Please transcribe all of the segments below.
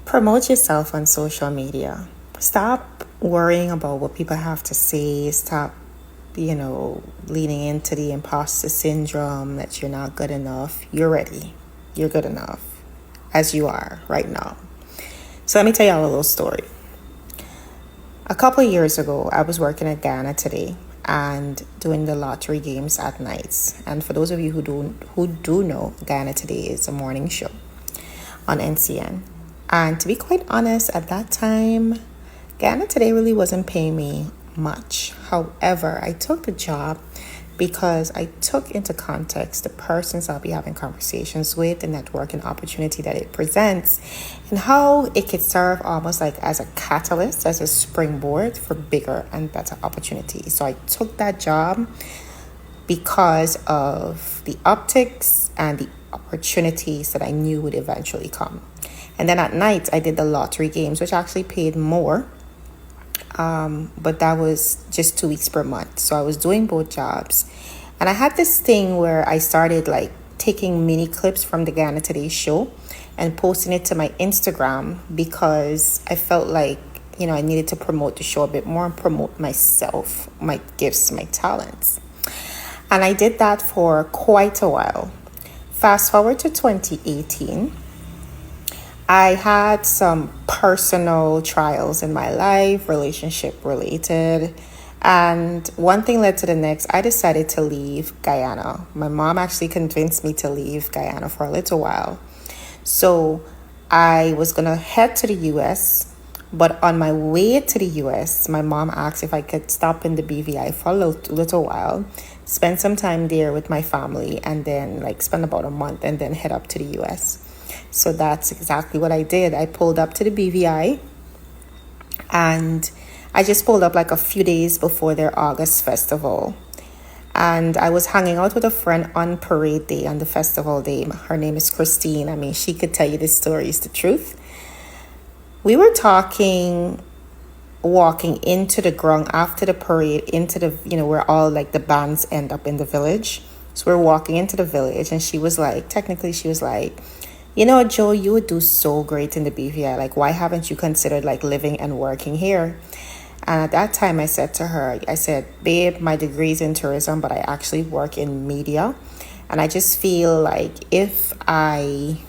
Promote yourself on social media. Stop worrying about what people have to say. Stop, leaning into the imposter syndrome that you're not good enough. You're ready. You're good enough as you are right now. So let me tell y'all a little story. A couple of years ago, I was working at Guyana Today and doing the lottery games at nights. And for those of you who do know, Guyana Today is a morning show on NCN. And to be quite honest, at that time, Guyana Today really wasn't paying me much. However, I took the job because I took into context the persons I'll be having conversations with, the networking opportunity that it presents, and how it could serve almost like as a catalyst, as a springboard for bigger and better opportunities. So I took that job because of the optics and the opportunities that I knew would eventually come. And then at night, I did the lottery games, which actually paid more. But that was just 2 weeks per month. So I was doing both jobs. And I had this thing where I started like taking mini clips from the Guyana Today show and posting it to my Instagram because I felt like, I needed to promote the show a bit more and promote myself, my gifts, my talents. And I did that for quite a while. Fast forward to 2018. I had some personal trials in my life, relationship related, and one thing led to the next. I decided to leave Guyana. My mom actually convinced me to leave Guyana for a little while. So I was going to head to the US, but on my way to the US, my mom asked if I could stop in the BVI for a little while, spend some time there with my family, and then spend about a month and then head up to the US. So that's exactly what I did. I pulled up to the BVI and I just pulled up a few days before their August festival. And I was hanging out with a friend on parade day, on the festival day. Her name is Christine. I mean, she could tell you this story is the truth. We were talking, walking into the ground after the parade, into the, where all the bands end up in the village. So we're walking into the village and she was like, Joe, you would do so great in the BVI. Why haven't you considered living and working here? And at that time, I said to her, babe, my degree's in tourism, but I actually work in media. And I just feel like if I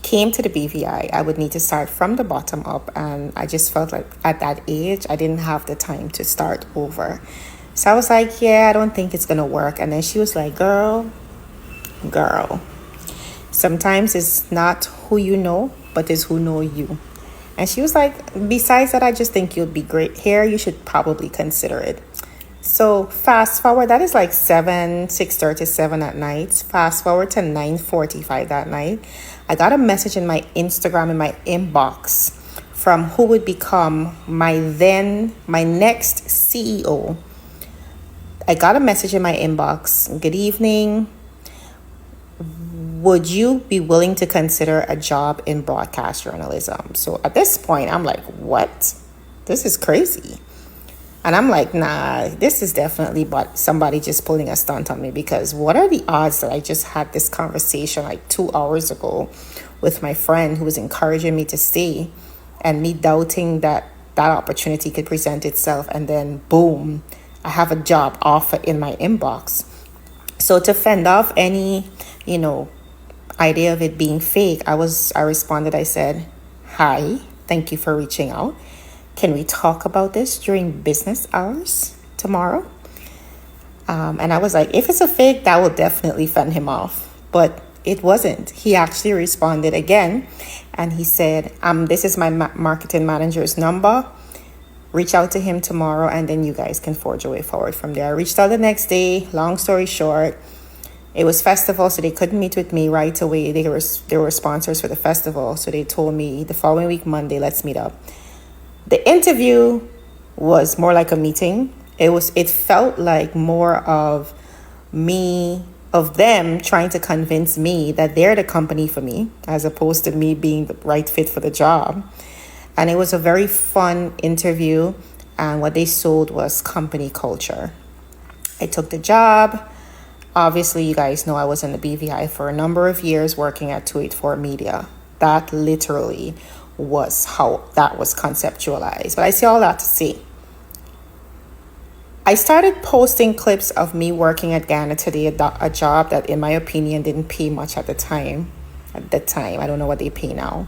came to the BVI, I would need to start from the bottom up. And I just felt like at that age, I didn't have the time to start over. So I was like, yeah, I don't think it's going to work. And then she was like, girl. Sometimes it's not who you know, but it's who know you. And she was like, besides that, I just think you'll be great here. You should probably consider it. So fast forward, that is 6:37 at night. Fast forward to 9:45 that night. I got a message in my Instagram, in my inbox, from who would become my next CEO. I got a message in my inbox. Good evening. Would you be willing to consider a job in broadcast journalism? So at this point, I'm like, what? This is crazy. And I'm like, nah, this is definitely but somebody just pulling a stunt on me, because what are the odds that I just had this conversation 2 hours ago with my friend who was encouraging me to stay, and me doubting that opportunity could present itself, and then boom, I have a job offer in my inbox. So to fend off any, idea of it being fake, I responded, I said, hi, thank you for reaching out. Can we talk about this during business hours tomorrow? And I was like, if it's a fake, that will definitely fend him off. But it wasn't. He actually responded again. And he said, this is my marketing manager's number. Reach out to him tomorrow, and then you guys can forge a way forward from there. I reached out the next day. Long story short, it was festival, so they couldn't meet with me right away. They were sponsors for the festival, so they told me the following week, Monday, let's meet up. The interview was more like a meeting. It felt like more of them trying to convince me that they're the company for me, as opposed to me being the right fit for the job. And it was a very fun interview, and what they sold was company culture. I took the job. Obviously, you guys know I was in the BVI for a number of years working at 284 Media. That literally was how that was conceptualized. But I say all that to say, I started posting clips of me working at Guyana Today, a job that, in my opinion, didn't pay much at the time. I don't know what they pay now.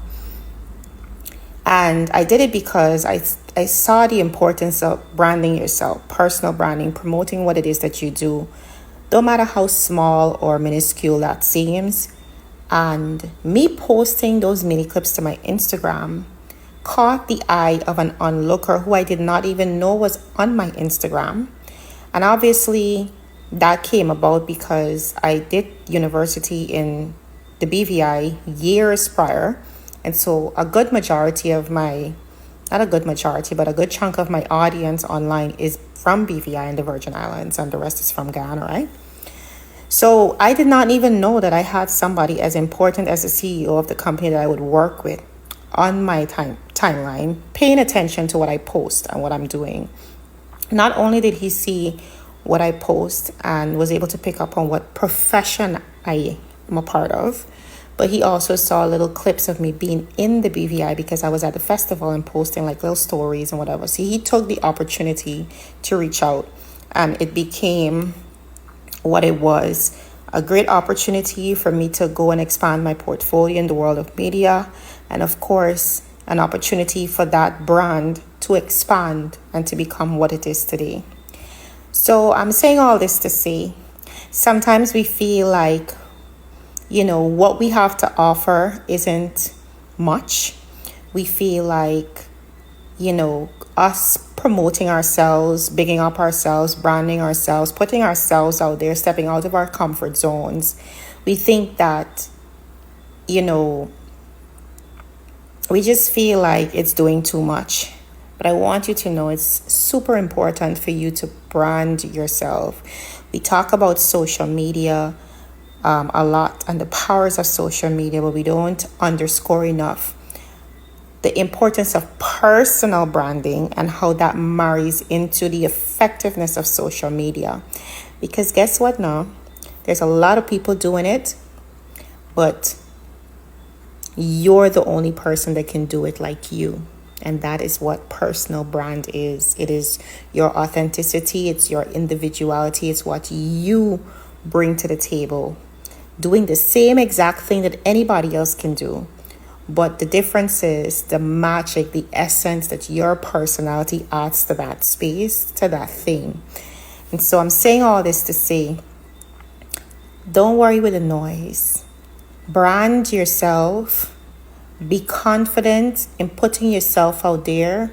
And I did it because I saw the importance of branding yourself, personal branding, promoting what it is that you do, no matter how small or minuscule that seems. And me posting those mini clips to my Instagram caught the eye of an onlooker who I did not even know was on my Instagram. And obviously that came about because I did university in the BVI years prior. And so a good majority of my, not a good majority, but a good chunk of my audience online is from BVI and the Virgin Islands, and the rest is from Guyana, right? So I did not even know that I had somebody as important as the CEO of the company that I would work with on my timeline, paying attention to what I post and what I'm doing. Not only did he see what I post and was able to pick up on what profession I am a part of, but he also saw little clips of me being in the BVI because I was at the festival and posting like little stories and whatever. So he took the opportunity to reach out, and it became what it was, a great opportunity for me to go and expand my portfolio in the world of media, and of course an opportunity for that brand to expand and to become what it is today. So I'm saying all this to say, sometimes we feel like, what we have to offer isn't much. We feel like, us promoting ourselves, bigging up ourselves, branding ourselves, putting ourselves out there, stepping out of our comfort zones. We think that, we just feel like it's doing too much. But I want you to know it's super important for you to brand yourself. We talk about social media a lot and the powers of social media, but we don't underscore enough the importance of personal branding and how that marries into the effectiveness of social media. Because guess what now? There's a lot of people doing it, but you're the only person that can do it like you. And that is what personal brand is. It is your authenticity. It's your individuality. It's what you bring to the table. Doing the same exact thing that anybody else can do. But the difference is the magic, the essence that your personality adds to that space, to that thing. And so I'm saying all this to say, don't worry with the noise. Brand yourself. Be confident in putting yourself out there.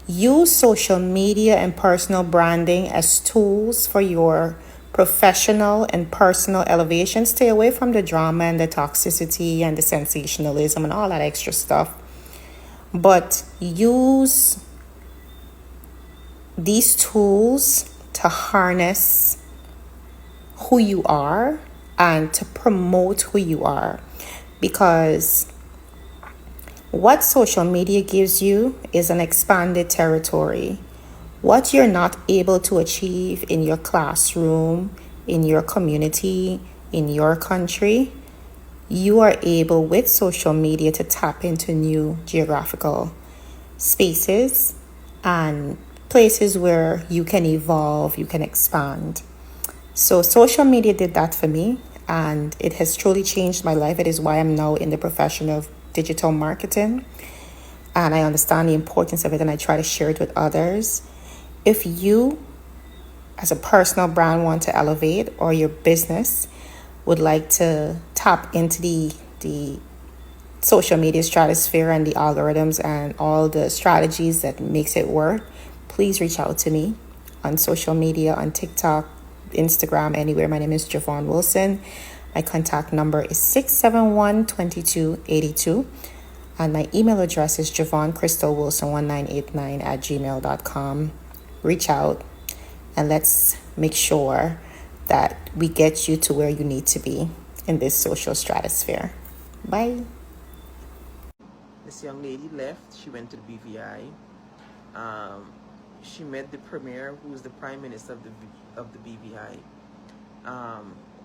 Use social media and personal branding as tools for your professional and personal elevation. Stay away from the drama and the toxicity and the sensationalism and all that extra stuff. But use these tools to harness who you are and to promote who you are. Because what social media gives you is an expanded territory. What you're not able to achieve in your classroom, in your community, in your country, you are able with social media to tap into new geographical spaces and places where you can evolve, you can expand. So social media did that for me, and it has truly changed my life. It is why I'm now in the profession of digital marketing, and I understand the importance of it, and I try to share it with others. If you, as a personal brand, want to elevate, or your business would like to tap into the social media stratosphere and the algorithms and all the strategies that makes it work, please reach out to me on social media, on TikTok, Instagram, anywhere. My name is Jovan Wilson. My contact number is 671-2282. And my email address is jovancrystalwilson1989@gmail.com. Reach out and let's make sure that we get you to where you need to be in this social stratosphere. Bye. This young lady left. She went to the BVI. She met the premier, who is the prime minister of the BVI.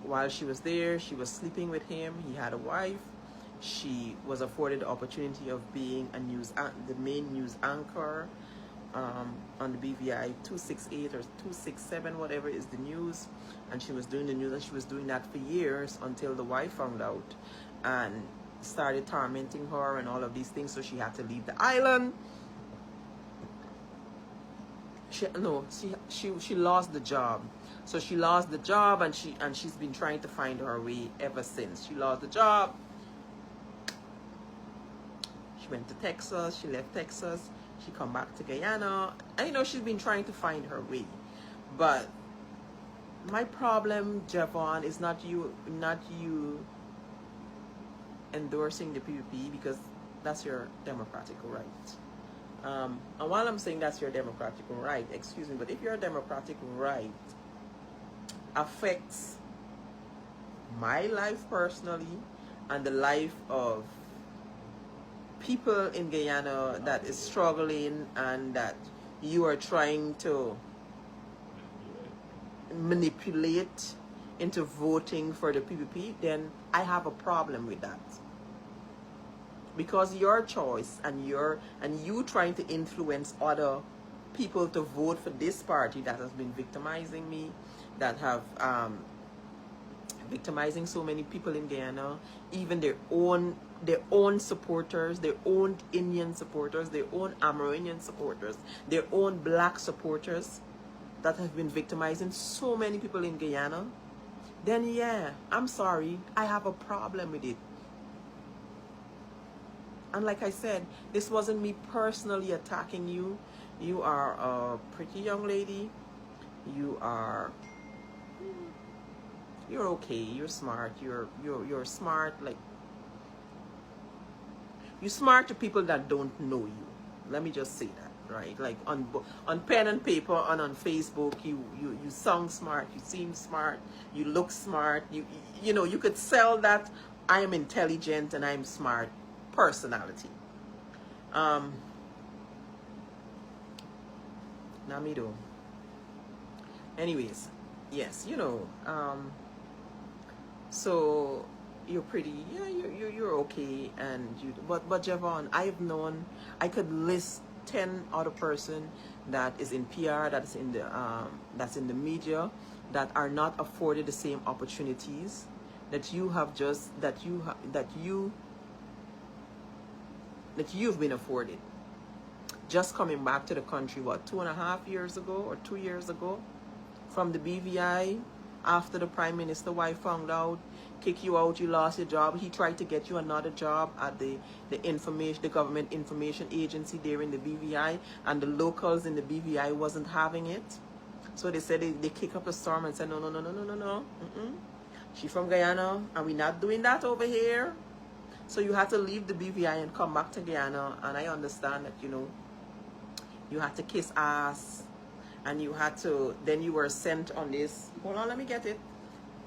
While she was there, she was sleeping with him. He had a wife. She was afforded the opportunity of being the main news anchor on the BVI 268 or 267, whatever is the news. And she was doing the news, and she was doing that for years until the wife found out and started tormenting her and all of these things. So she had to leave the island. She lost the job. So she lost the job, and she's been trying to find her way ever since. She lost the job. She went to Texas. She left Texas. She come back to Guyana. And she's been trying to find her way. But my problem, Jovan, is not you endorsing the PPP, because that's your democratic right. And while I'm saying that's your democratic right, excuse me, but if your democratic right affects my life personally and the life of people in Guyana that is struggling, and that you are trying to manipulate into voting for the PPP, then I have a problem with that. Because your choice and you trying to influence other people to vote for this party that has been victimizing me, that have victimizing so many people in Guyana, even their own supporters, their own Indian supporters, their own Amerindian supporters, their own black supporters that have been victimizing so many people in Guyana, then yeah, I'm sorry, I have a problem with it. And like I said, this wasn't me personally attacking you. You are a pretty young lady. You're okay. You're smart. You're smart. Like, you're smart to people that don't know you. Let me just say that, right? Like on pen and paper and on Facebook, you sound smart. You seem smart. You look smart. You could sell that I am intelligent and I'm smart personality. Namido. Anyways, yes, so you're pretty, yeah, you're okay, and but Jovan, I could list 10 other person that is in PR, that's in the media, that are not afforded the same opportunities that you have that you've been afforded. Just coming back to the country, what, 2.5 years ago or 2 years ago, from the BVI, after the Prime Minister wife found out, kick you out, you lost your job. He tried to get you another job at the government information agency there in the BVI, and the locals in the BVI wasn't having it. So they said they kick up a storm and said, no. She from Guyana, and we're not doing that over here. So you had to leave the BVI and come back to Guyana, and I understand that, you had to kiss ass, and then you were sent on this, hold on, let me get it.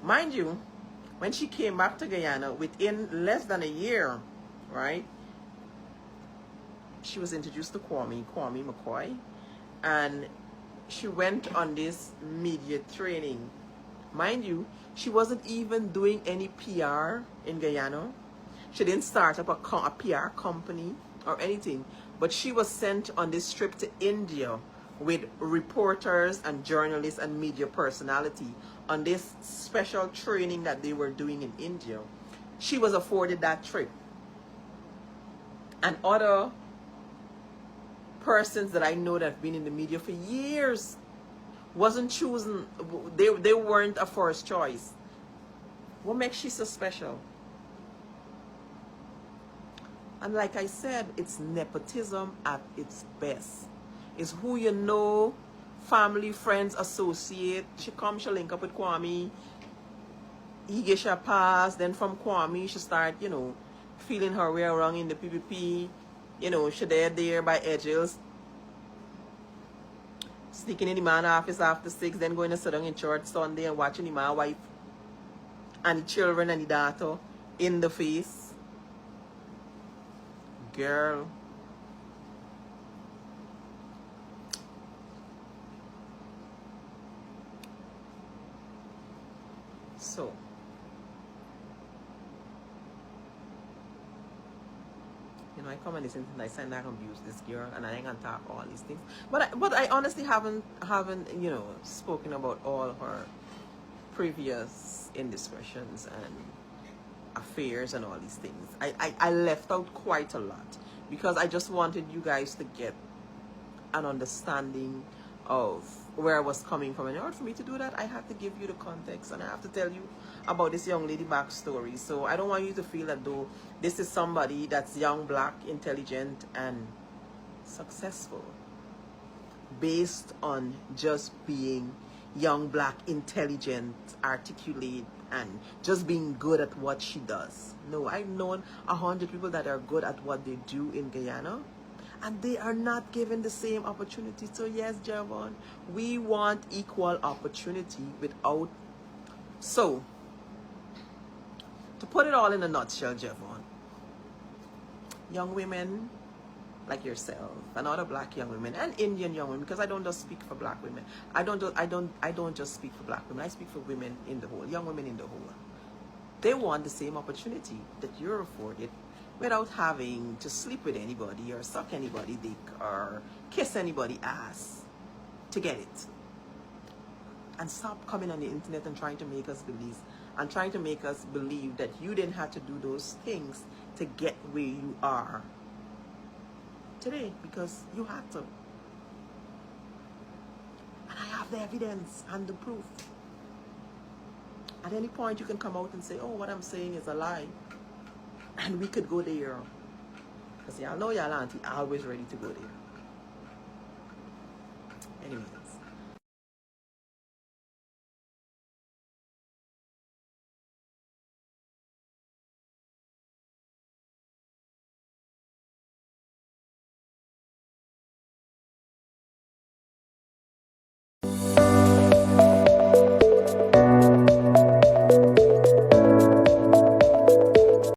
Mind you, when she came back to Guyana, within less than a year, right, she was introduced to Kwame McCoy, and she went on this media training. Mind you, she wasn't even doing any PR in Guyana. She didn't start up a PR company or anything, but she was sent on this trip to India with reporters and journalists and media personality on this special training that they were doing in India. She was afforded that trip. And other persons that I know that have been in the media for years wasn't chosen, they weren't a first choice. What makes you so special? And like I said, it's nepotism at its best. It's who you know, family, friends, associate. She link up with Kwame. He gives her a pass. Then from Kwame, she start, feeling her way around in the PPP. She there by edges. Sneaking in the man office after 6, then going to sit down in church Sunday and watching the man wife and the children and the daughter in the face. Girl. So You know, I come and listen and I say I abuse this girl and I ain't gonna talk all these things. But I honestly haven't you know, spoken about all her previous indiscretions and affairs and all these things. I left out quite a lot because I just wanted you guys to get an understanding of where I was coming from. And in order for me to do that, I have to give you the context and I have to tell you about this young lady backstory. So I don't want you to feel that though this is somebody that's young, black, intelligent, and successful based on just being young, black, intelligent, articulate, and just being good at what she does. No, I've known 100 people that are good at what they do in Guyana, and they are not given the same opportunity. So yes, Jovan, we want equal opportunity without... So, to put it all in a nutshell, Jovan, young women like yourself and other black young women and Indian young women, because I don't just speak for black women. I don't just speak for black women. I speak for women in the whole, young women in the whole. They want the same opportunity that you're afforded without having to sleep with anybody or suck anybody dick or kiss anybody ass to get it. And stop coming on the internet and trying to make us believe that you didn't have to do those things to get where you are today, because you had to. And I have the evidence and the proof. At any point you can come out and say, oh, what I'm saying is a lie. And we could go there. Because y'all know y'all auntie always ready to go there. Anyway.